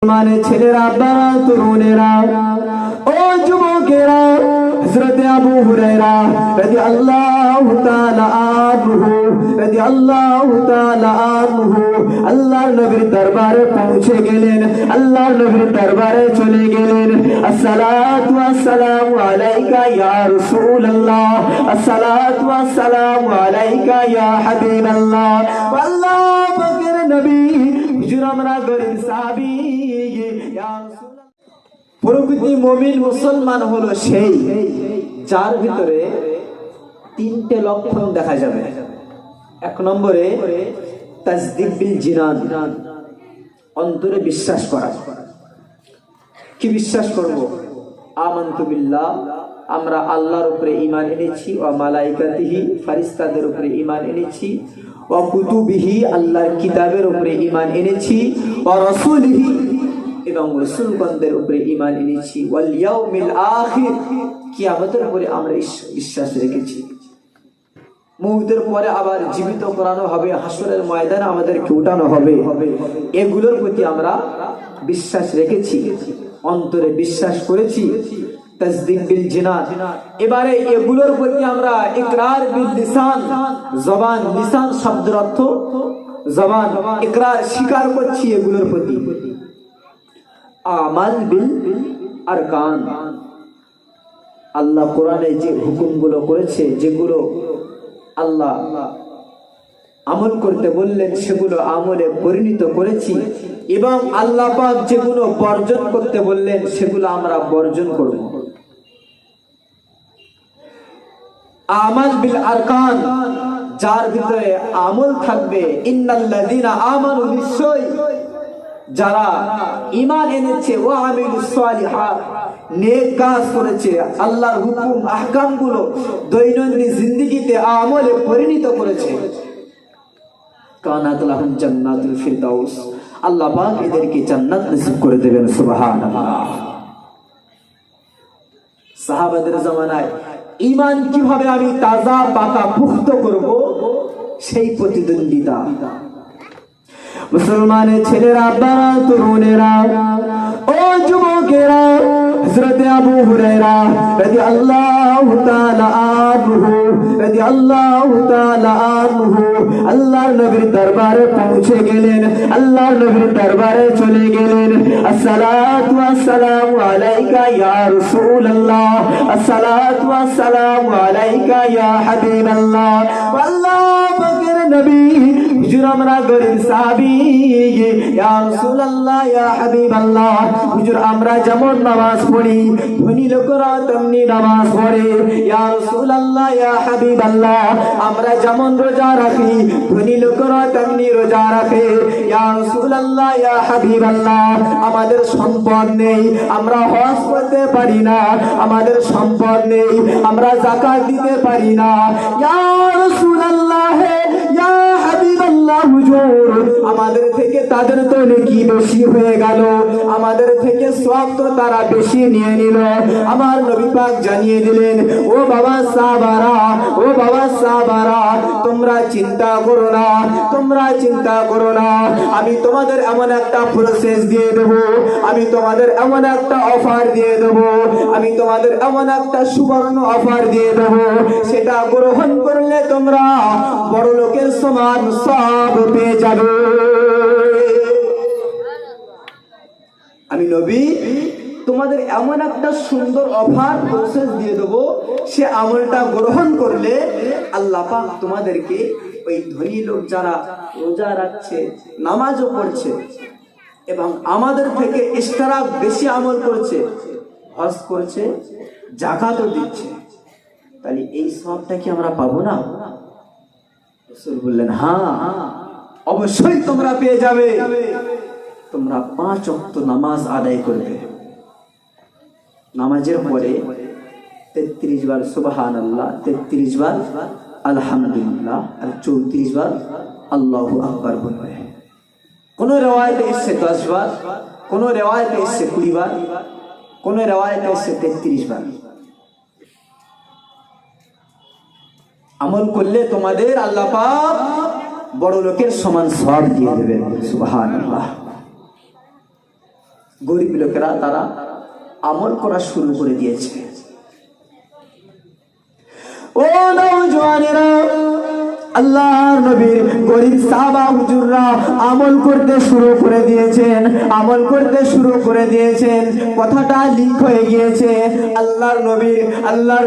মানে ছেলেরা আব্বারা তরুণেরা ও যুবকেরা হযরত আবু হুরায়রা রাদিয়াল্লাহু তাআলা আনহু আল্লাহর নবীর দরবারে পৌঁছে গেলেন, আল্লাহর নবীর দরবারে চলে গেলেন। আসসালাতু ওয়াসসালামু আলাইকা ইয়া রাসূলুল্লাহ, আসসালাতু ওয়াসসালামু আলাইকা ইয়া হাবিবাল্লাহ। আল্লাহ পাকের নবী হুজুর আমরা গরিব সাহাবী ইয়া রাসূলুল্লাহ। প্রকৃত মুমিন মুসলমান হলো সেই যার ভিতরে তিনটে লক্ষণ দেখা যাবে। এক নম্বরে তাসদীক বিল জিনান, অন্তরে বিশ্বাস করা। কি বিশ্বাস করব? আমানতু বিল্লাহ, আমরা আল্লাহর উপরে ঈমান এনেছি, ওয়া মালাইকাতিহি, ফেরেশতাদের উপরে ঈমান এনেছি, ওয়া কুতুবিহি, আল্লাহর কিতাবের উপরে ঈমান এনেছি, ওয়া রাসূলিহি, এবং রাসূলগণদের উপরে ঈমান এনেছি, ওয়াল ইয়াউমিল আখির, কিয়ামতের উপরে আমরা বিশ্বাস রেখেছি। মউতের পরে আবার জীবিত করানো হবে, হাসরের ময়দানে আমাদেরকে উঠানো হবে, এগুলোর প্রতি আমরা বিশ্বাস রেখেছি, অন্তরে বিশ্বাস করেছি। তাসদীক বিল জিনান, এবারে এগুলোর প্রতি আমরা ইকরার বিল লিসান, জবান, লিসান শব্দের অর্থ জবান, ইকরার স্বীকার করছি এগুলোর প্রতি। আমাল বিল আরকান, আল্লাহ কোরআনে যে হুকুমগুলো করেছে, যেগুলো আল্লাহ আমল করতে বললেন সেগুলো আমলে পরিণত করেছি, এবং আল্লাহ পাক যেগুলো বর্জন করতে বললেন সেগুলো আমরা বর্জন করব। আমাল বিল আরকান, যার ভিতরে আমল থাকবে। ইন্নাল্লাযীনা আমানু, নিশ্চয় যারা ঈমান এনেছে, ওয়া আমিলুস সালিহাত, নেক কাজ করেছে, আল্লাহর হুকুম আহকামগুলো দৈনন্দিন জিন্দেগিতে আমলে পরিণত করেছে, কানাত লাহুম জান্নাতুল ফিরদাউস, আল্লাহ পাক এদেরকে জান্নাত নসিব করে দেবেন। সুবহানাল্লাহ। সাহাবাদের জামানায় ঈমান কিভাবে আমি তাজা পাতা পুখ্ত করব, সেই প্রতিদ্বন্দ্বিতা। মুসলমানের ছেলেরা আব্বারা তরুণেরা ও যুবকেরা হযরত আবু হুরায়রা রাদিয়াল্লাহু তাআলা আনহু আল্লাহর নবীর দরবারে পৌঁছে গেলেন, আল্লাহর নবীর দরবারে চলে গেলেন। আসসালাতু ওয়াসসালামু আলাইকা ইয়া রাসূলুল্লাহ, আসসালাতু ওয়াসসালামু আলাইকা ইয়া হাবিবাল্লাহ। আল্লাহ পাকের নবী হুজুর আমরা গরিব সাহাবী ইয়া রাসূলুল্লাহ ইয়া হাবিবাল্লাহ। হুজুর আমরা যেমন নামাজ পড়ি, ধনী লোকেরা তেমনি নামাজ পড়ে। ইয়া রাসূলুল্লাহ ইয়া হাবিবাল্লাহ, আমরা যেমন রোজা রাখি, ধনী লোকেরা তেমনি রোজা রাখে। ইয়া রাসূলুল্লাহ ইয়া হাবিবাল্লাহ, আমাদের সম্পদ নেই, আমরা হজ করতে পারি না, আমাদের সম্পদ নেই, আমরা যাকাত দিতে পারি না। ইয়া রাসূলুল্লাহ ইয়া হাবিবাল্লাহ, হুজুর আমাদের থেকে তাদের তো নেকি বেশি হয়ে গেল, আমাদের থেকে সওয়াব তো তারা বেশি নিয়ে নিল। আমার নবী পাক জানিয়ে দিলেন, ও বাবা সাহাবারা, ও বাবা সাহাবারা, তোমরা চিন্তা করো না, তোমরা চিন্তা করো না, আমি তোমাদের এমন একটা প্রসেস দিয়ে দেব, আমি তোমাদের এমন একটা অফার দিয়ে দেব, আমি তোমাদের এমন একটা সুবর্ণ অফার দিয়ে দেব, সেটা গ্রহণ করলে তোমরা বড় লোকের সমান সব পেয়ে যাবে। আমি নবী তোমাদের এমন একটা সুন্দর অফার প্রসেস দিয়ে দেবো, সে আমলটা গ্রহণ করলে আল্লাহ পাক তোমাদেরকে ওই ধনী লোক যারা রোজা রাখছে, নামাজও পড়ছে, এবং আমাদের থেকে এক্সট্রা বেশি আমল করছে, হজ করছে, যাকাতও দিচ্ছে, তাহলে এই সবটা কি আমরা পাবো না? রাসূল বললেন, হ্যাঁ অবশ্যই তোমরা পেয়ে যাবে। তোমরা 5 ওয়াক্ত নামাজ আদায় করবে, নামাজের পরে 33 বার সুবহানাল্লাহ, 33 বার আলহামদুলিল্লাহ, আর 34 বার আল্লাহু আকবার বলবে। কোন riwayate এসেছে 10 বার, কোন riwayate এসেছে 20 বার, কোন riwayate এসেছে 33 বার। আমল করলে তোমাদের আল্লাহ পাক বড় লোকের সমান সওয়াব দিয়ে দেবেন। সুবহানাল্লাহ। গরিব লোকেরা তারা আমল করা শুরু করে দিয়েছে। ও নওজওয়ানেরা, আল্লাহর নবীর গরিব সাহাবা হুজুররা আমল করতে শুরু করে দিয়েছেন, আমল করতে শুরু করে দিয়েছেন। কথাটা লিক হয়ে গিয়েছে। আল্লাহর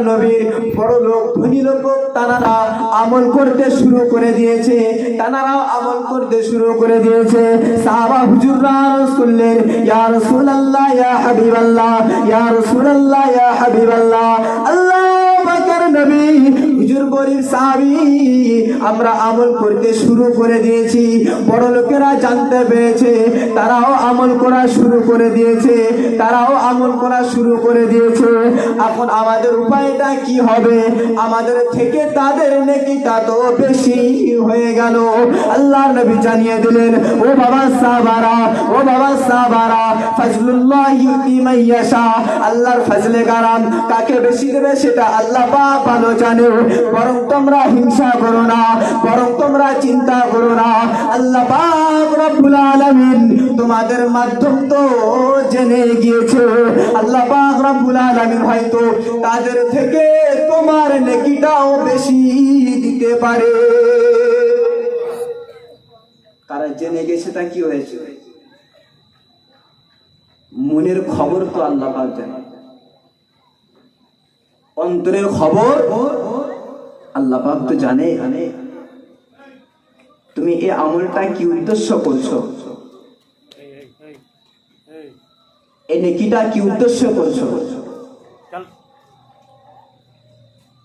নবীর বড় লোক ধনী লোক তানারা আমল করতে শুরু করে দিয়েছে, তানারা আমল করতে শুরু করে দিয়েছে। সাহাবা হুজুররা আরজ করলেন, ইয়া রাসূলুল্লাহ, ইয়া হাবিবাল্লাহ, ইয়া রাসূলুল্লাহ, ইয়া হাবিবাল্লাহ। আল্লাহ পাকের নবী হুজুর গরিব সাহাবী, আমরা আমল করতে শুরু করে দিয়েছি। বড় লোকেরা জানতে পেরেছে, তারাও আমল করা শুরু করে দিয়েছে, তারাও আমল করা শুরু করে দিয়েছে। এখন আমাদের উপায়টা কি হবে? আমাদের থেকে তাদের নেকিটা তো বেশি হয়ে গেল। আল্লাহর নবী জানিয়ে দিলেন, ও বাবা সাহাবারা, ও বাবা সাহাবারা, ফজলুল্লাহ ইউতি মান ইয়াশা, আল্লাহর ফজলে কারাম কাকে বেশি দেবে সেটা আল্লাহ পাক ভালো জানে। বরং তোমরা হিংসা করো না, বরং তোমরা চিন্তা করো না। আল্লাহ পাক রব্বুল আলামিন তোমাদের মাধ্যম তো জেনে গিয়েছে। আল্লাহ পাক রব্বুল আলামিন হয়তো তাদের থেকে তোমার নেকিটাও বেশি দিতে পারে। কারা জেনে গেছে তা কি হয়েছে? মনের খবর তো আল্লাহ পাক জানে, অন্তরের খবর আল্লাহ পাক তো জানে। তুমি এই আমলটা কি উদ্দেশ্য করছো, এই নেকিটা কি উদ্দেশ্য করছো?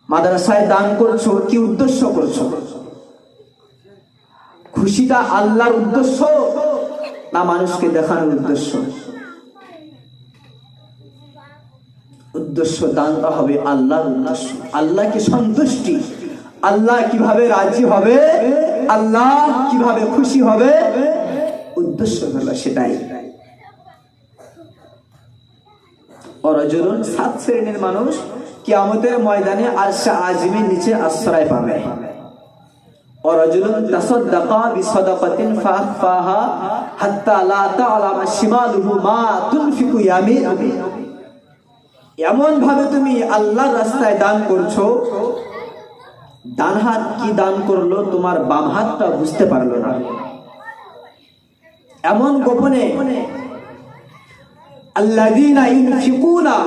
মাদ্রাসায় দান করছো কি উদ্দেশ্য করছো? খুশিটা আল্লাহর উদ্দেশ্য না মানুষকে দেখানোর উদ্দেশ্য? উদ্দেশ্য দানটা হবে আল্লাহর উদ্দেশ্য, আল্লাহকে সন্তুষ্টি, আল্লাহ কিভাবে রাজি হবে, আল্লাহ কিভাবে খুশি হবে, উদ্দেশ্য হলো সেটাই। অরজুলুন, 7 শ্রেণীর মানুষ কিয়ামতের ময়দানে আরশে আজিমের নিচে আশ্রয় পাবে। অরজুলুন তাসাদ্দাকা বিসাদাকাতিন ফাআখফাহা হাত্তা লা তা'লামা শিমালুহু মা তুনফিকু ইয়ামিনুহু। এমন ভাবে তুমি আল্লাহর রাস্তায় দান করছো, ডান হাত কি দান করলো তোমার বাম হাতটা বুঝতে পারলো না। এমন গোপনে আল্লাযীনা ইউনফিকুনা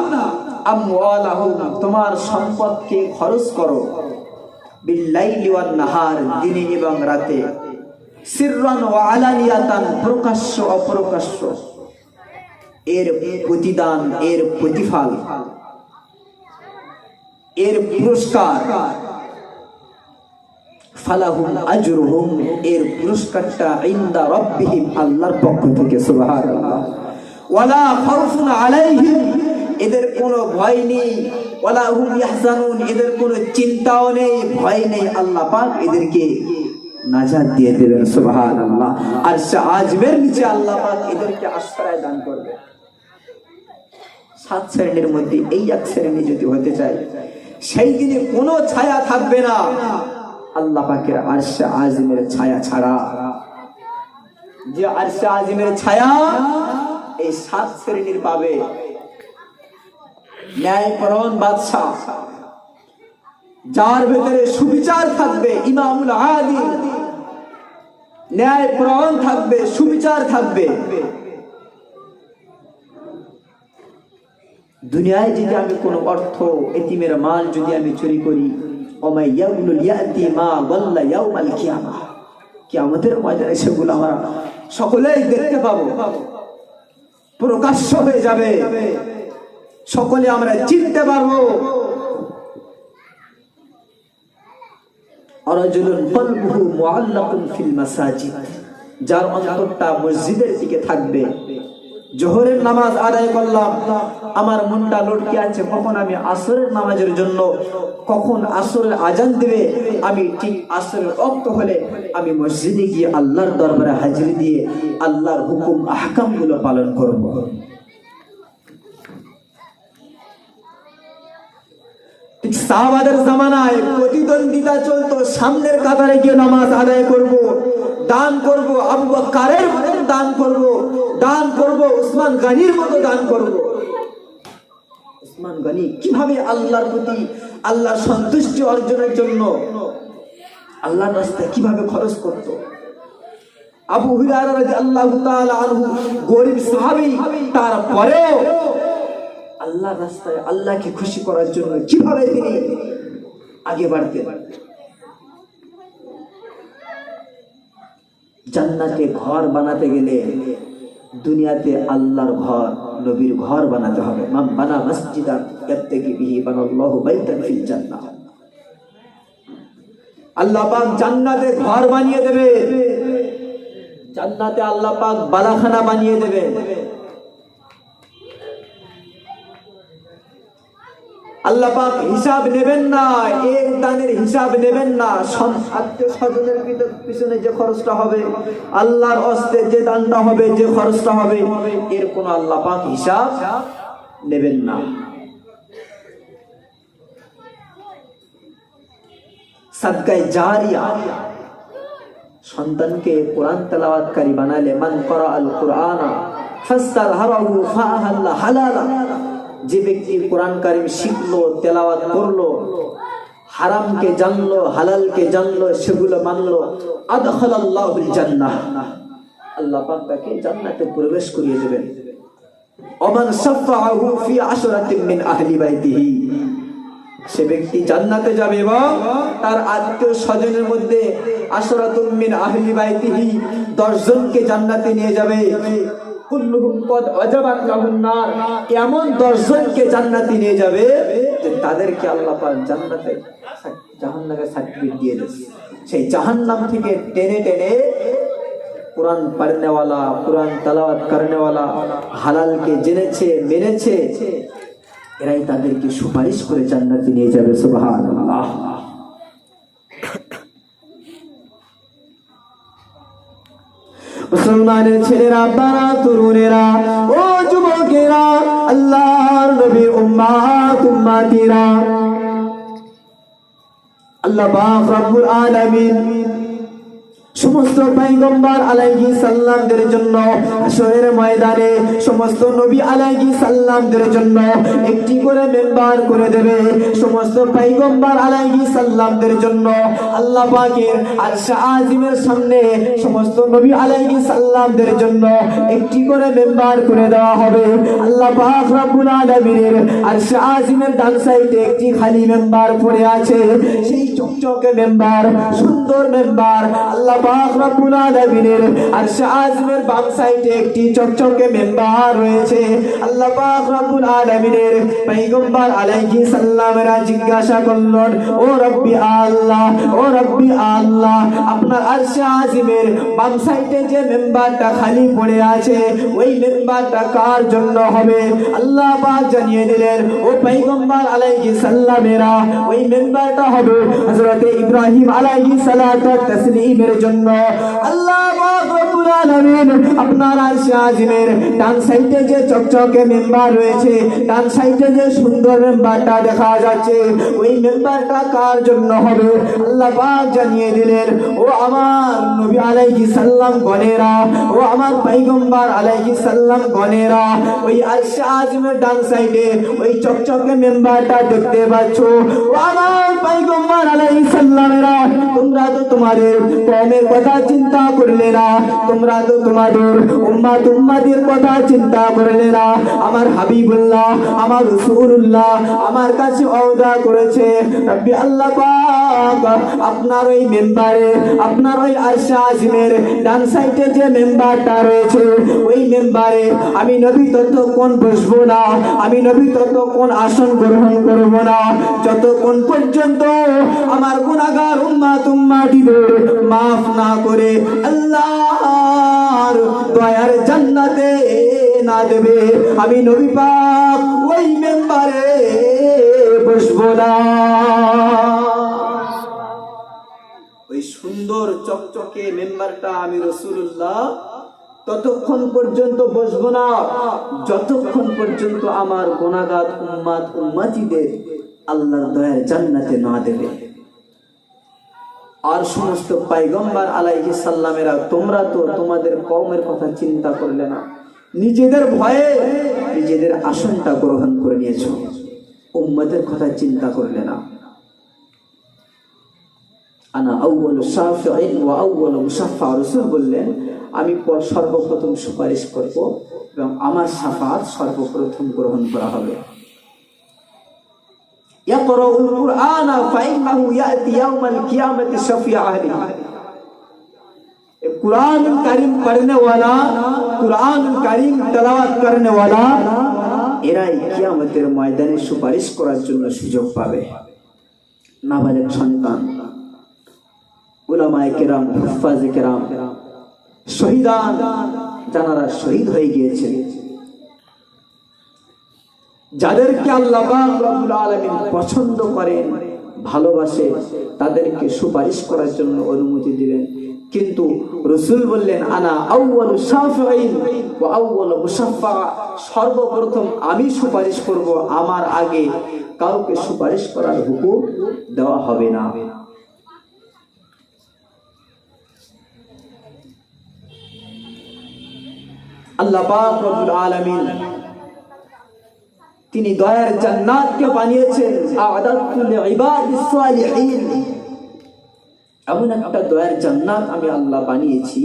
আমওয়ালাহুম, তোমার সম্পদকে খরচ করো, বিল্লাইলি ওয়ান নাহার, দিনে এবং রাতে, সিররান ওয়া আলানিয়াতান, প্রকাশ্য অপ্রকাশ্য। এর প্রতিদান, এর প্রতিফল, এর পুরস্কার, ফালাহুম আজরুহুম, এর পুরস্কারটা ইনদা রাব্বিহিম, আল্লাহর পক্ষ থেকে। সুবহানাল্লাহ। ওয়ালা খাউফুন আলাইহিম, এদের কোনো ভয় নেই। ওয়ালা হুম ইয়াহজানুন, এদের কোনো চিন্তাও নেই, ভয় নেই। আল্লাহ পাক এদেরকে নাজাত দিয়ে দেবেন। সুবহানাল্লাহ। আরশে আজিমের নিচে আল্লাহ পাক এদেরকে আশ্রয় দান করবে। 7 শ্রেণীর মধ্যে এই এক শ্রেণী যদি হতে চায়, সেই দিনে কোনো ছায়া থাকবে না আল্লাহ পাকের আরশে আজিমের ছায়া ছাড়া। যে আরশে আজিমের ছায়া এই 7 শ্রেণীর পাবে। ন্যায়পরায়ণ বাদশা, যার ভেতরে সুবিচার থাকবে, ইমামুল আদিল, ন্যায়পরায়ণ থাকবে, সুবিচার থাকবে। দুনিয়ায় যদি আমি কোনো অর্থ, এতিমের মাল যদি আমি চুরি করি, ওমাইয়াগুল ইয়াতি মা ওয়াল্লা ইয়াউমাল কিয়ামাহ, কিয়ামতের ময়দানে সেগুলো আমরা সকলেই দেখতে পাবো, প্রকাশ্য হয়ে যাবে, সকলে আমরা চিনতে পারবো। আরজুলুন কলবুহু মুআল্লাকুন ফিল মাসাজিদ, যার অন্তরটা মসজিদের দিকে থাকবে। জোহরের নামাজ আদায় করলাম, আমার মনটা লটকে আছে কখন আমি আসরের নামাজের জন্য, কখন আসরের আজান দিবে। আমি ঠিক আসরের ওয়াক্ত হলে আমি মসজিদে গিয়ে আল্লাহর দরবারে হাজিরি দিয়ে আল্লাহর হুকুম আহকামগুলো পালন করব। ঠিক সাহাবাদের জামানায় প্রতিদ্বন্দ্বিতা চলতো, সামনের কাতারে গিয়ে নামাজ আদায় করব, দান করব। আবু বকরের দান করব উসমান গনির মতো দান করব। উসমান গনি কিভাবে আল্লাহর প্রতি আল্লাহর সন্তুষ্টি অর্জনের জন্য আল্লাহর রাস্তায় কিভাবে খরচ করত। আবু হুরায়রা রাদিয়াল্লাহু তাআলা আনহু গরীব সাহাবী, তারপরেও আল্লাহর রাস্তায় আল্লাহকে খুশি করার জন্য কিভাবে তিনি আগে বাড়তেন। জান্নাতে ঘর বানাতে গেলে দুনিয়াতে আল্লাহর ঘর, নবীর ঘর বানাতে হবে। মান বানা মসজিদান ইয়াবতাগি বিহি বানাল্লাহু বাইতান ফিল জান্নাহ। আল্লাহ পাক জান্নাতে ঘর বানিয়ে দেবে, জান্নাতে আল্লাহ পাক বালাখানা বানিয়ে দেবে। আল্লাহ পাক হিসাব নেবেন না, এক দানের হিসাব নেবেন না। আত্মীয় স্বজনের পিছনে যে খরচটা হবে, আল্লাহর হস্তে যে দানটা হবে, যে খরচটা হবে, এর কোনো আল্লাহ পাক হিসাব নেবেন না। সাদকায়ে জারিয়া, সন্তানকে কোরআন তেলাওয়াতকারী বানালে, মান করা আল কোরআনা ফাস্তাযহারাহু ফাআহাল্লা হালালা, যে ব্যক্তি কোরআন কারীম শিখলো, তেলাওয়াত করলো, হারামকে জানলো, হালালকে জানলো, সেগুলো মানলো, আদখালাল্লাহুল জান্নাহ, আল্লাহ পাক তাকে জান্নাতে প্রবেশ করিয়ে দেবেন। ওমান শাফাআহু ফি আশরাতিন মিন আহলি বাইতিহি, সে ব্যক্তি জান্নাতে যাবে এবং তার আত্মীয় স্বজনের মধ্যে আশরাতুম মিন আহলি বাইতিহি 10 জনকে জান্নাতে নিয়ে যাবে। কুল্লুহুম কদ ওয়াজাবাত লাহুন নার, এমন 10 জনকে জান্নাতে নিয়ে যাবে যে তাদেরকে আল্লাহ পাক জান্নাতে জাহান্নামের সার্টিফিকেট দিয়ে দেবে। সেই জাহান্নাম থেকে টেনে টেনে কোরআন পড়নেওয়ালা, কোরআন তেলাওয়াত করনেওয়ালা, হালালকে জেনেছে, মেনেছে, এরাই তাদেরকে সুপারিশ করে জান্নাতে নিয়ে যাবে। সুবহানাল্লাহ। মুসলমানের ছেলেরা, বারা, তরুণেরা, ও যুবকেরা, আল্লাহর নবীর উম্মাত উম্মাতিরা, আল্লাহ পাক রব্বুল আলামিন সমস্ত পয়গম্বর আলাইহিস সালামদের জন্য হাশরের ময়দানে সমস্ত নবী আলাইহিস সালামদের জন্য একটি করে মেম্বার করে দেবে। সমস্ত পয়গম্বর আলাইহিস সালামদের জন্য আল্লাহ পাকের আরশে আজিমের সামনে সমস্ত নবী আলাইহিস সালামদের জন্য একটি করে মেম্বার করে দেওয়া হবে। আল্লাহ পাক রব্বুল আলামিনের আরশে আজিমের ডান সাইডে একটি খালি মেম্বার পড়ে আছে। সেই চকচকে মেম্বার, সুন্দর মেম্বার, আল্লাহ পাক রব্বুল আলামিনের আরশে আজিমের বাম সাইডে একটি চকচকে মেম্বার রয়েছে। আল্লাহ পাক রব্বুল আলামিনের পয়গম্বর আলাইহিস সালামেরা জিজ্ঞাসা করলেন, ও রব্বি আল্লাহ, ও রব্বি আল্লাহ, আপনার আরশে আজিমের বাম সাইডে যে মেম্বারটা খালি পড়ে আছে, ওই মেম্বারটা কার জন্য হবে? আল্লাহ পাক জানিয়ে দিলেন, ও পয়গম্বর আলাইহিস সালামেরা, ওই মেম্বারটা হবে হযরত ইব্রাহিম আলাইহিস সালাতু তাসলিমের জন্য। আল্লাহ পাক রব্বুল আলামিন আপনার আরশে আজিমের ডান সাইডে যে চকচকে মেম্বার রয়েছে, ডান সাইডে যে সুন্দর মেম্বারটা দেখা যাচ্ছে, ওই মেম্বারটা কার জন্য হবে? আল্লাহ পাক জানিয়ে দিলেন, ও আমার নবী আলাইহিস সালাম গণেরা, ও আমার পয়গম্বর আলাইহিস সালাম গণেরা, ওই আরশে আজিমের ডান সাইডে ওই চকচকে মেম্বারটা দেখতে পাচ্ছ, ও আমার পয়গম্বর আলাইহিস সালামেরা, তোমরা তো তোমাদের কওমের কথা চিন্তা করলে না, তোমরা তো তোমাদের উম্মত উম্মতের কথা চিন্তা করলে না। আমার হাবিবুল্লাহ, আমার রাসূলুল্লাহ আমার কাছে ওয়াদা করেছে, রব্বি আল্লাহ পাক আপনার ওই মেম্বারে, আপনার ওই আরশে আজিমের ডান সাইডে যে মেম্বারটা রয়েছে, ওই মেম্বারে আমি নবী ততক্ষণ বসবো না, আমি নবী ততক্ষণ আসন গ্রহণ করব না, যতক্ষণ পর্যন্ত আমার গুনাহগার উম্মত উম্মতিদের মাফ না করে আল্লাহর দয়ার জান্নাতে না দেবে, আমি নবী পাক ওই মেম্বারে বসবো না। ওই সুন্দর চকচকে মেম্বারটা আমি রাসূলুল্লাহ ততক্ষণ পর্যন্ত বসবো না যতক্ষণ পর্যন্ত আমার গুনাহগার উম্মত উম্মতিদের আল্লাহর দয়ার জান্নাতে না দেবে। আর সমস্ত পয়গম্বর আলাইহিস সালামেরা তোমরা তো তোমাদের কওমের কথা চিন্তা করলে না, নিজেদের ভয়ে নিজেদের আসনটা গ্রহণ করে নিয়েছো, উম্মতের কথা চিন্তা করলে না। আনা আউয়ালু শাফিঈন ওয়া আউয়ালু মুশাফফা, রাসূল বললেন আমি সর্বপ্রথম সুপারিশ করব এবং আমার শাফাআত সর্বপ্রথম গ্রহণ করা হবে। ইয়াকরাউল কুরআনা ফাইন্নাহু ইয়াতি ইয়াউমাল কিয়ামতি শাফিআ আহলি, कुरान करीम पढ़ने वाला, कुरान करीम তেলাওয়াত करने वाला এরাই কিয়ামতের ময়দানে সুপারিশ করার জন্য সুযোগ পাবে। নাবালেগ সন্তান, উলামায়ে কেরাম, হুফাজে কেরাম, শহীদান যারা শহীদ হয়ে গিয়েছেন, যাদেরকে আল্লাহ পাক রব্বুল আলামিন পছন্দ করেন, ভালোবাসে, তাদেরকে সুপারিশ করার জন্য অনুমতি দিবেন। কিন্তু রাসূল বললেন আনা আউয়ালু শাফিঈন ওয়া আউয়ালু মুশাফফা, সর্বপ্রথম আমি সুপারিশ করব, আমার আগে কাউকে সুপারিশ করার হুকুম দেওয়া হবে না। আল্লাহ পাক রব্বুল আলামিন তিনি দয়ার জান্নাতকে বানিয়েছেন, আ'দাতু লিইবাদিস সালিহিন, এমন একটা দয়ার জান্নাত আমি আল্লাহ বানিয়েছি,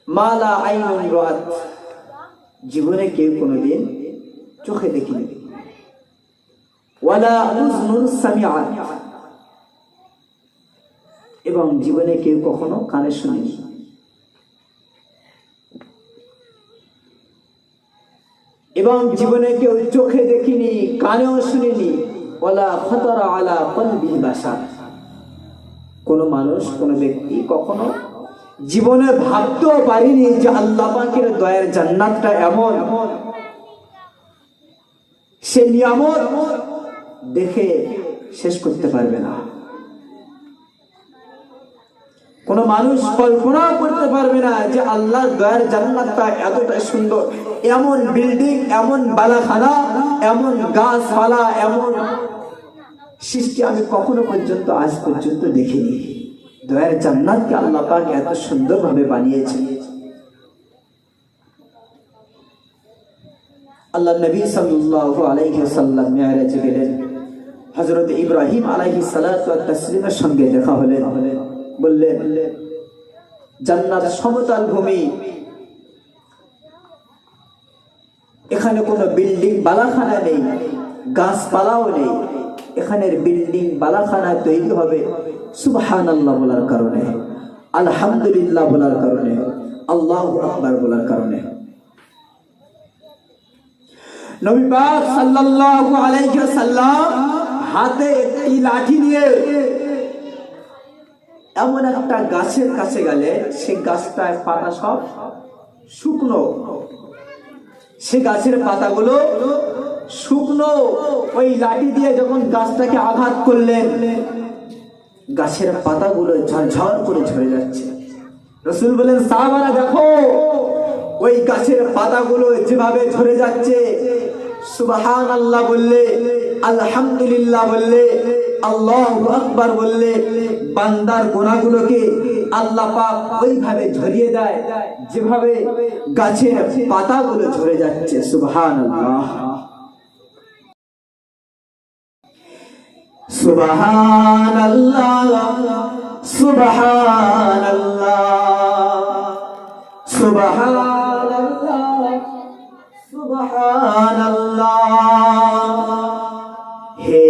মালা আইনুন রাত, জীবনে কেউ কোনোদিন চোখে দেখিনি, ওয়ালা উযনুন সামিআত, এবং জীবনে কেউ কখনো কানে শুনেনি, এবং জীবনে কেউ চোখে দেখিনি, কানেও শুনেনি, ওয়ালা খাতারা আলা কলবি বাশার, কোন মানুষ, কোন ব্যক্তি কখনো জীবনে ভাবতেও পারেনি যে আল্লাহ পাকের দয়ার জান্নাতটা এমন, সে নিয়ামত দেখে শেষ করতে পারবে না। কোন মানুষ কল্পনা করতে পারবে না যে আল্লাহর দয়ার জান্নাতটা এতটা সুন্দর, এমন বিল্ডিং, এমন বালাখানা, এমন গাছপালা, এমন সৃষ্টি আমি কখনো পর্যন্ত আজ পর্যন্ত দেখিনি। দয়ার জান্নাতকে আল্লাহ পাক এত সুন্দরভাবে বানিয়েছেন। আল্লাহ নবী সাল্লাল্লাহু আলাইহি ওয়াসাল্লাম মিরাজে গেলেন, হযরত ইব্রাহিম আলাইহিস সালাতু ওয়াত তাসলিমের সঙ্গে দেখা হলেন। বললেন জান্নাত সমতল ভূমি, এখানে কোনো বিল্ডিং বালাখানা নেই, গাছপালাও নেই, এখানের বিল্ডিং বালাখানা তৈরি হবে সুবহানাল্লাহ বলার কারণে, আলহামদুলিল্লাহ বলার কারণে, আল্লাহু আকবার বলার কারণে। নবী পাক সাল্লাল্লাহু আলাইহি ওয়াসাল্লাম হাতে একটি লাঠি নিয়ে এমন একটা গাছের কাছে গেলে, সেই গাছটার পাতা সব শুকনো, সে গাছের পাতাগুলো শুকনো, ওই লাঠি দিয়ে যখন গাছটাকে আঘাত করলেন, গাছের পাতাগুলো ঝরঝর করে ঝরে যাচ্ছে। রাসূল বলেন সাহাবারা দেখো ওই গাছের পাতাগুলো যেভাবে ঝরে যাচ্ছে, সুবহানাল্লাহ বললে, আলহামদুলিল্লাহ বললে, আল্লাহু আকবার বললে বান্দার গুনাহগুলোকে আল্লাহ পাক ওইভাবে ঝরিয়ে দেয় যেভাবে গাছের পাতাগুলো ঝরে যাচ্ছে। সুবহানাল্লাহ, সুবহানাল্লাহ, সুবহানাল্লাহ, সুবহানাল্লাহ, সুবহানাল্লাহ। হে